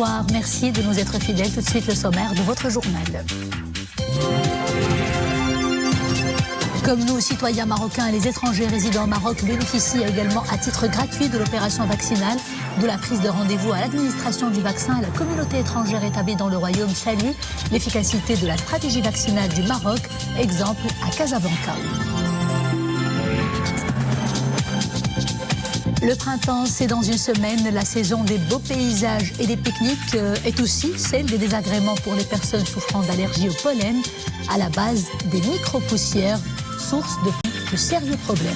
Bonsoir, merci de nous être fidèles. Tout de suite le sommaire de votre journal. Comme nous, citoyens marocains et les étrangers résidant au Maroc bénéficient également à titre gratuit de l'opération vaccinale. De la prise de rendez-vous à l'administration du vaccin, la communauté étrangère établie dans le royaume salue l'efficacité de la stratégie vaccinale du Maroc, exemple à Casablanca. Le printemps, c'est dans une semaine. La saison des beaux paysages et des pique-niques est aussi celle des désagréments pour les personnes souffrant d'allergies au pollen, à la base des micro-poussières, source de sérieux problèmes.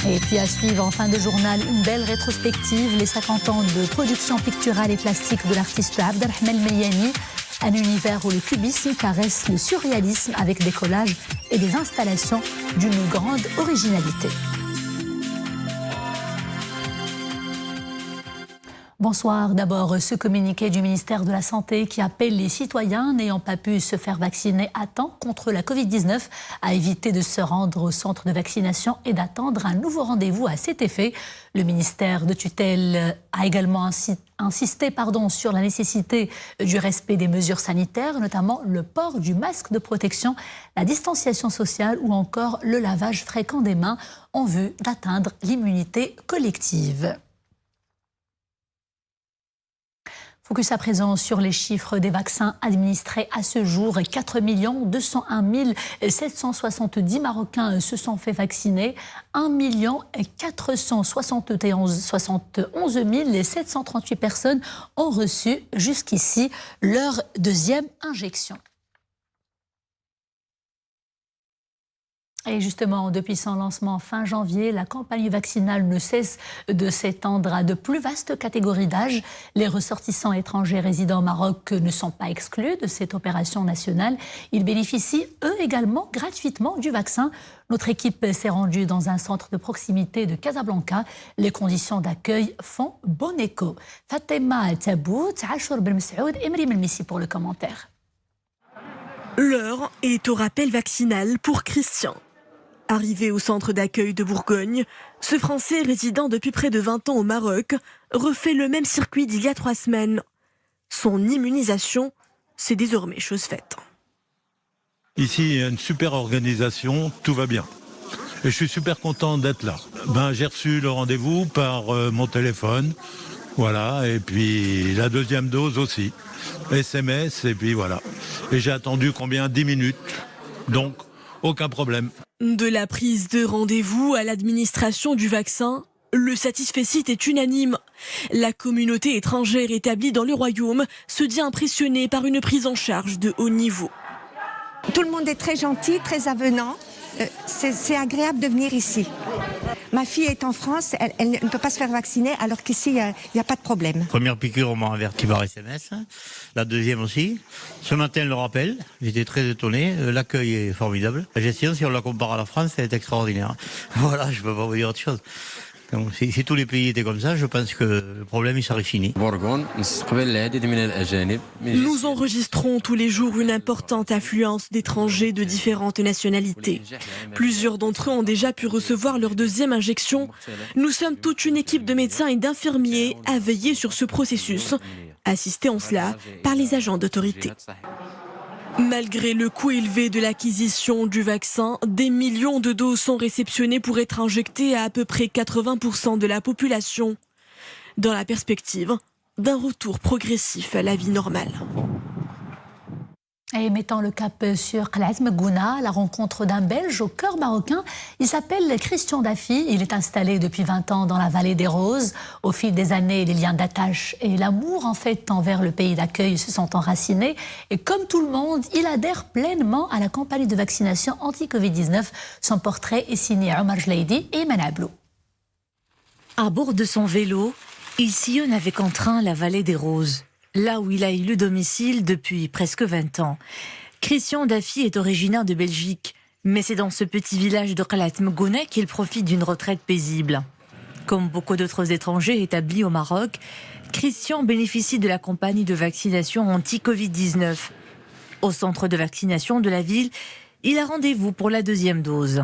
Et puis à suivre en fin de journal, une belle rétrospective, les 50 ans de production picturale et plastique de l'artiste Abdelrahman Meyani. Un univers où le cubisme caresse le surréalisme avec des collages et des installations d'une grande originalité. Bonsoir. D'abord, ce communiqué du ministère de la Santé qui appelle les citoyens n'ayant pas pu se faire vacciner à temps contre la Covid-19 à éviter de se rendre au centre de vaccination et d'attendre un nouveau rendez-vous à cet effet. Le ministère de tutelle a également insisté sur la nécessité du respect des mesures sanitaires, notamment le port du masque de protection, la distanciation sociale ou encore le lavage fréquent des mains en vue d'atteindre l'immunité collective. Focus à présent sur les chiffres des vaccins administrés à ce jour. 4 201 770 Marocains se sont fait vacciner. 1 471 738 personnes ont reçu jusqu'ici leur deuxième injection. Et justement, depuis son lancement fin janvier, la campagne vaccinale ne cesse de s'étendre à de plus vastes catégories d'âge. Les ressortissants étrangers résidant au Maroc ne sont pas exclus de cette opération nationale. Ils bénéficient, eux également, gratuitement du vaccin. Notre équipe s'est rendue dans un centre de proximité de Casablanca. Les conditions d'accueil font bon écho. Fatima Tabout, Achour Ben Messoud et Mrim El Messi pour le commentaire. L'heure est au rappel vaccinal pour Christian. Arrivé au centre d'accueil de Bourgogne, ce Français résidant depuis près de 20 ans au Maroc refait le même circuit d'il y a 3 semaines. Son immunisation, c'est désormais chose faite. Ici, il y a une super organisation, tout va bien. Et je suis super content d'être là. J'ai reçu le rendez-vous par mon téléphone, voilà, et puis la deuxième dose aussi. SMS, et puis voilà. Et j'ai attendu 10 minutes, donc aucun problème. De la prise de rendez-vous à l'administration du vaccin, le satisfecit est unanime. La communauté étrangère établie dans le royaume se dit impressionnée par une prise en charge de haut niveau. Tout le monde est très gentil, très avenant. C'est agréable de venir ici. Ma fille est en France, elle ne peut pas se faire vacciner, alors qu'ici, il n'y a pas de problème. Première piqûre, on m'a averti par SMS. La deuxième aussi. Ce matin, le rappel. J'étais très étonné. L'accueil est formidable. La gestion, si on la compare à la France, elle est extraordinaire. Voilà, je ne peux pas vous dire autre chose. Donc, si tous les pays étaient comme ça, je pense que le problème il serait fini. Nous enregistrons tous les jours une importante affluence d'étrangers de différentes nationalités. Plusieurs d'entre eux ont déjà pu recevoir leur deuxième injection. Nous sommes toute une équipe de médecins et d'infirmiers à veiller sur ce processus, assistés en cela par les agents d'autorité. Malgré le coût élevé de l'acquisition du vaccin, des millions de doses sont réceptionnées pour être injectées à peu près 80% de la population, dans la perspective d'un retour progressif à la vie normale. Et mettant le cap sur Qalat Megouna, la rencontre d'un Belge au cœur marocain. Il s'appelle Christian Daffy. Il est installé depuis 20 ans dans la vallée des Roses. Au fil des années, les liens d'attache et l'amour envers le pays d'accueil se sont enracinés. Et comme tout le monde, il adhère pleinement à la campagne de vaccination anti-Covid-19. Son portrait est signé Omar Jlaidi et Iman Ablou. À bord de son vélo, il sillonne avec entrain la vallée des Roses, là où il a élu domicile depuis presque 20 ans. Christian Daffy est originaire de Belgique, mais c'est dans ce petit village de Qalat Megouna qu'il profite d'une retraite paisible. Comme beaucoup d'autres étrangers établis au Maroc, Christian bénéficie de la campagne de vaccination anti-Covid-19. Au centre de vaccination de la ville, il a rendez-vous pour la deuxième dose.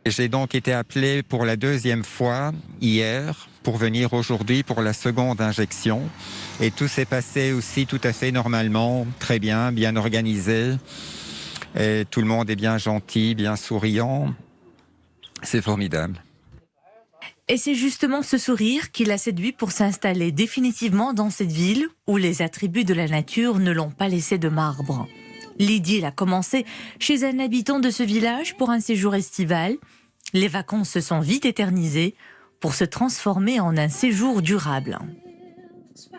J'ai donc été appelé pour la deuxième fois hier pour venir aujourd'hui pour la seconde injection. Et tout s'est passé aussi tout à fait normalement, très bien, bien organisé. Et tout le monde est bien gentil, bien souriant. C'est formidable. Et c'est justement ce sourire qui l'a séduit pour s'installer définitivement dans cette ville où les attributs de la nature ne l'ont pas laissé de marbre. L'idylle a commencé chez un habitant de ce village pour un séjour estival. Les vacances se sont vite éternisées pour se transformer en un séjour durable.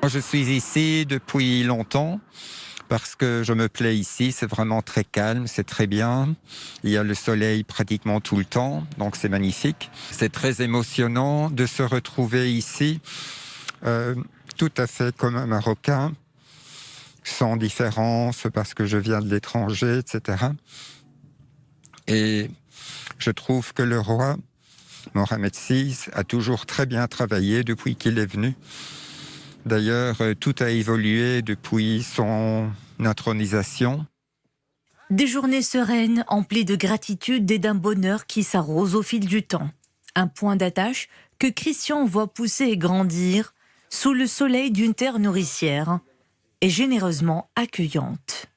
Je suis ici depuis longtemps parce que je me plais ici, c'est vraiment très calme, c'est très bien. Il y a le soleil pratiquement tout le temps, donc c'est magnifique. C'est très émotionnant de se retrouver ici, tout à fait comme un Marocain, sans différence parce que je viens de l'étranger, etc. Et je trouve que le roi Mohamed VI a toujours très bien travaillé depuis qu'il est venu. D'ailleurs, tout a évolué depuis son intronisation. Des journées sereines, emplies de gratitude et d'un bonheur qui s'arrose au fil du temps. Un point d'attache que Christian voit pousser et grandir sous le soleil d'une terre nourricière et généreusement accueillante.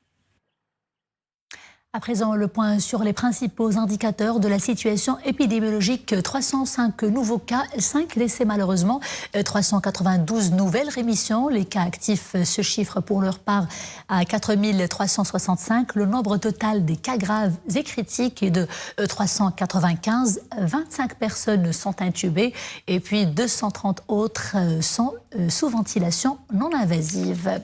À présent, le point sur les principaux indicateurs de la situation épidémiologique. 305 nouveaux cas, 5 décès malheureusement, 392 nouvelles rémissions. Les cas actifs se chiffrent pour leur part à 4365. Le nombre total des cas graves et critiques est de 395. 25 personnes sont intubées et puis 230 autres sont sous ventilation non invasive.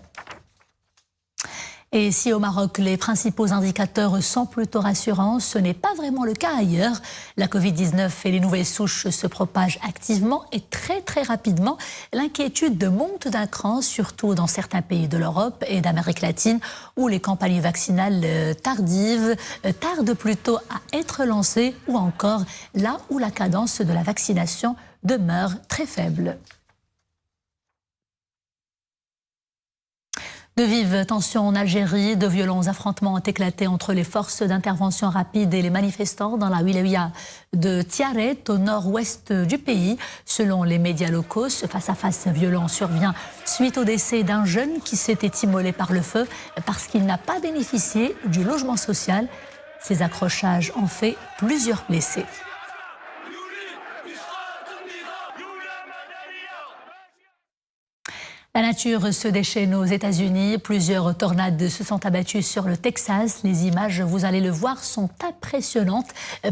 Et si au Maroc, les principaux indicateurs sont plutôt rassurants, ce n'est pas vraiment le cas ailleurs. La Covid-19 et les nouvelles souches se propagent activement et très rapidement. L'inquiétude monte d'un cran, surtout dans certains pays de l'Europe et d'Amérique latine, où les campagnes vaccinales tardives tardent plutôt à être lancées, ou encore là où la cadence de la vaccination demeure très faible. De vives tensions en Algérie, de violents affrontements ont éclaté entre les forces d'intervention rapide et les manifestants dans la wilaya de Tiaret, au nord-ouest du pays. Selon les médias locaux, ce face-à-face violent survient suite au décès d'un jeune qui s'était immolé par le feu parce qu'il n'a pas bénéficié du logement social. Ces accrochages ont fait plusieurs blessés. La nature se déchaîne aux États-Unis. Plusieurs tornades se sont abattues sur le Texas. Les images, vous allez le voir, sont impressionnantes.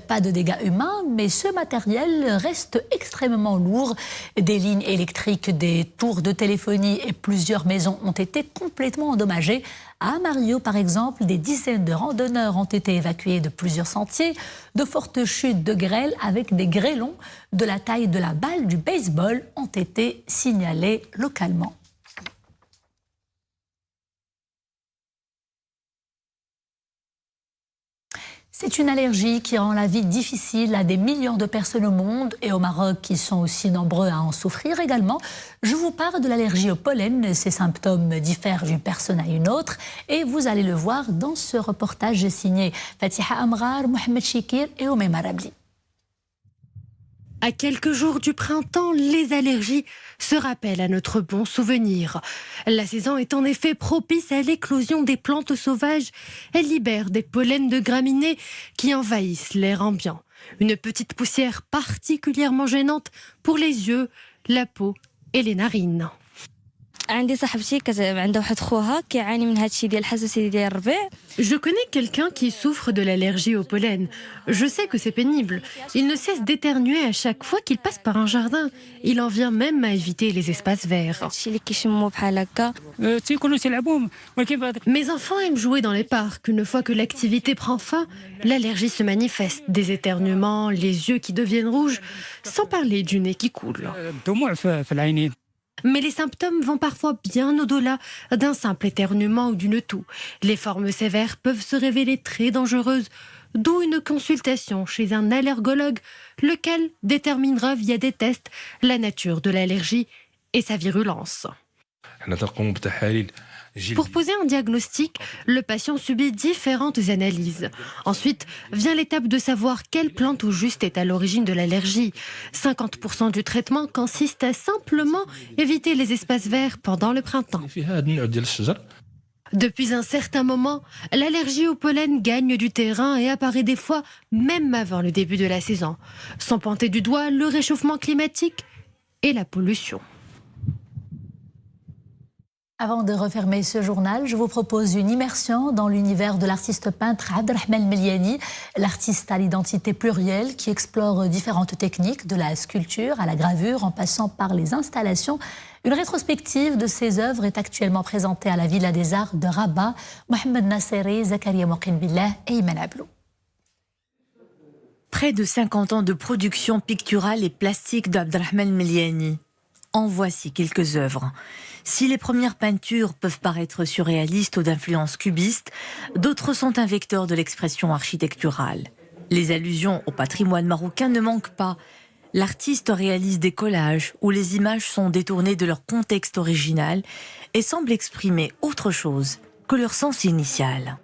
Pas de dégâts humains, mais ce matériel reste extrêmement lourd. Des lignes électriques, des tours de téléphonie et plusieurs maisons ont été complètement endommagées. À Amarillo, par exemple, des dizaines de randonneurs ont été évacués de plusieurs sentiers. De fortes chutes de grêle avec des grêlons de la taille de la balle du baseball ont été signalés localement. C'est une allergie qui rend la vie difficile à des millions de personnes au monde et au Maroc qui sont aussi nombreux à en souffrir également. Je vous parle de l'allergie au pollen. Ces symptômes diffèrent d'une personne à une autre et vous allez le voir dans ce reportage signé Fatiha Amrar, Mohamed Chikir et Oumema Rabli. À quelques jours du printemps, les allergies se rappellent à notre bon souvenir. La saison est en effet propice à l'éclosion des plantes sauvages. Elle libère des pollens de graminées qui envahissent l'air ambiant. Une petite poussière particulièrement gênante pour les yeux, la peau et les narines. Je connais quelqu'un qui souffre de l'allergie au pollen. Je sais que c'est pénible. Il ne cesse d'éternuer à chaque fois qu'il passe par un jardin. Il en vient même à éviter les espaces verts. Mes enfants aiment jouer dans les parcs. Une fois que l'activité prend fin, l'allergie se manifeste. Des éternuements, les yeux qui deviennent rouges, sans parler du nez qui coule. Mais les symptômes vont parfois bien au-delà d'un simple éternuement ou d'une toux. Les formes sévères peuvent se révéler très dangereuses, d'où une consultation chez un allergologue, lequel déterminera via des tests la nature de l'allergie et sa virulence. Pour poser un diagnostic, le patient subit différentes analyses. Ensuite, vient l'étape de savoir quelle plante au juste est à l'origine de l'allergie. 50% du traitement consiste à simplement éviter les espaces verts pendant le printemps. Depuis un certain moment, l'allergie au pollen gagne du terrain et apparaît des fois même avant le début de la saison. Sans pointer du doigt le réchauffement climatique et la pollution. Avant de refermer ce journal, je vous propose une immersion dans l'univers de l'artiste peintre Abdelrahman Meliani, l'artiste à l'identité plurielle qui explore différentes techniques, de la sculpture à la gravure en passant par les installations. Une rétrospective de ses œuvres est actuellement présentée à la Villa des Arts de Rabat. Mohamed Nasseri, Zakaria Moqin-Billah et Iman Ablou. Près de 50 ans de production picturale et plastique d'Abdelrahman Meliani. En voici quelques œuvres. Si les premières peintures peuvent paraître surréalistes ou d'influence cubiste, d'autres sont un vecteur de l'expression architecturale. Les allusions au patrimoine marocain ne manquent pas. L'artiste réalise des collages où les images sont détournées de leur contexte original et semblent exprimer autre chose que leur sens initial.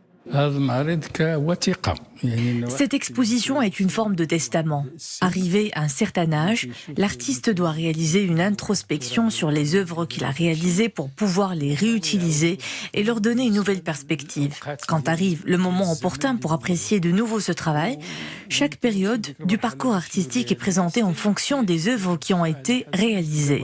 Cette exposition est une forme de testament. Arrivé à un certain âge, l'artiste doit réaliser une introspection sur les œuvres qu'il a réalisées pour pouvoir les réutiliser et leur donner une nouvelle perspective. Quand arrive le moment opportun pour apprécier de nouveau ce travail, chaque période du parcours artistique est présentée en fonction des œuvres qui ont été réalisées.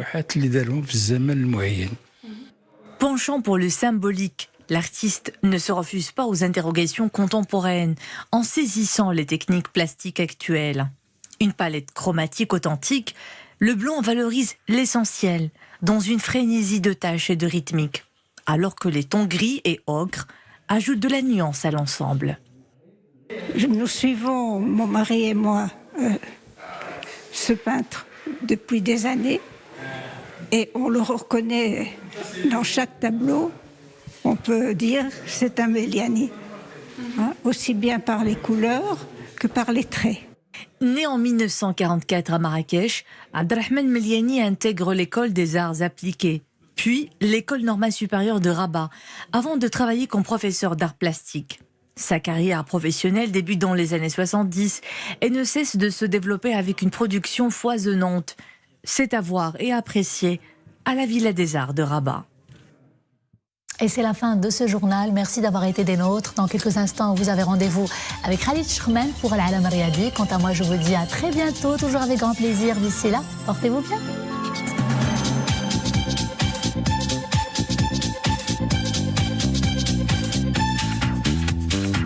Penchant pour le symbolique, l'artiste ne se refuse pas aux interrogations contemporaines en saisissant les techniques plastiques actuelles. Une palette chromatique authentique, le blanc valorise l'essentiel dans une frénésie de tâches et de rythmique, alors que les tons gris et ocre ajoutent de la nuance à l'ensemble. Nous suivons, mon mari et moi, ce peintre depuis des années et on le reconnaît dans chaque tableau. On peut dire que c'est un Meliani, aussi bien par les couleurs que par les traits. Né en 1944 à Marrakech, Abdelrahman Meliani intègre l'école des arts appliqués, puis l'école normale supérieure de Rabat, avant de travailler comme professeur d'art plastique. Sa carrière professionnelle débute dans les années 70 et ne cesse de se développer avec une production foisonnante. C'est à voir et apprécier à la Villa des Arts de Rabat. Et c'est la fin de ce journal. Merci d'avoir été des nôtres. Dans quelques instants, vous avez rendez-vous avec Khalid Choumen pour Al-Alam Riyadi. Quant à moi, je vous dis à très bientôt, toujours avec grand plaisir. D'ici là, portez-vous bien.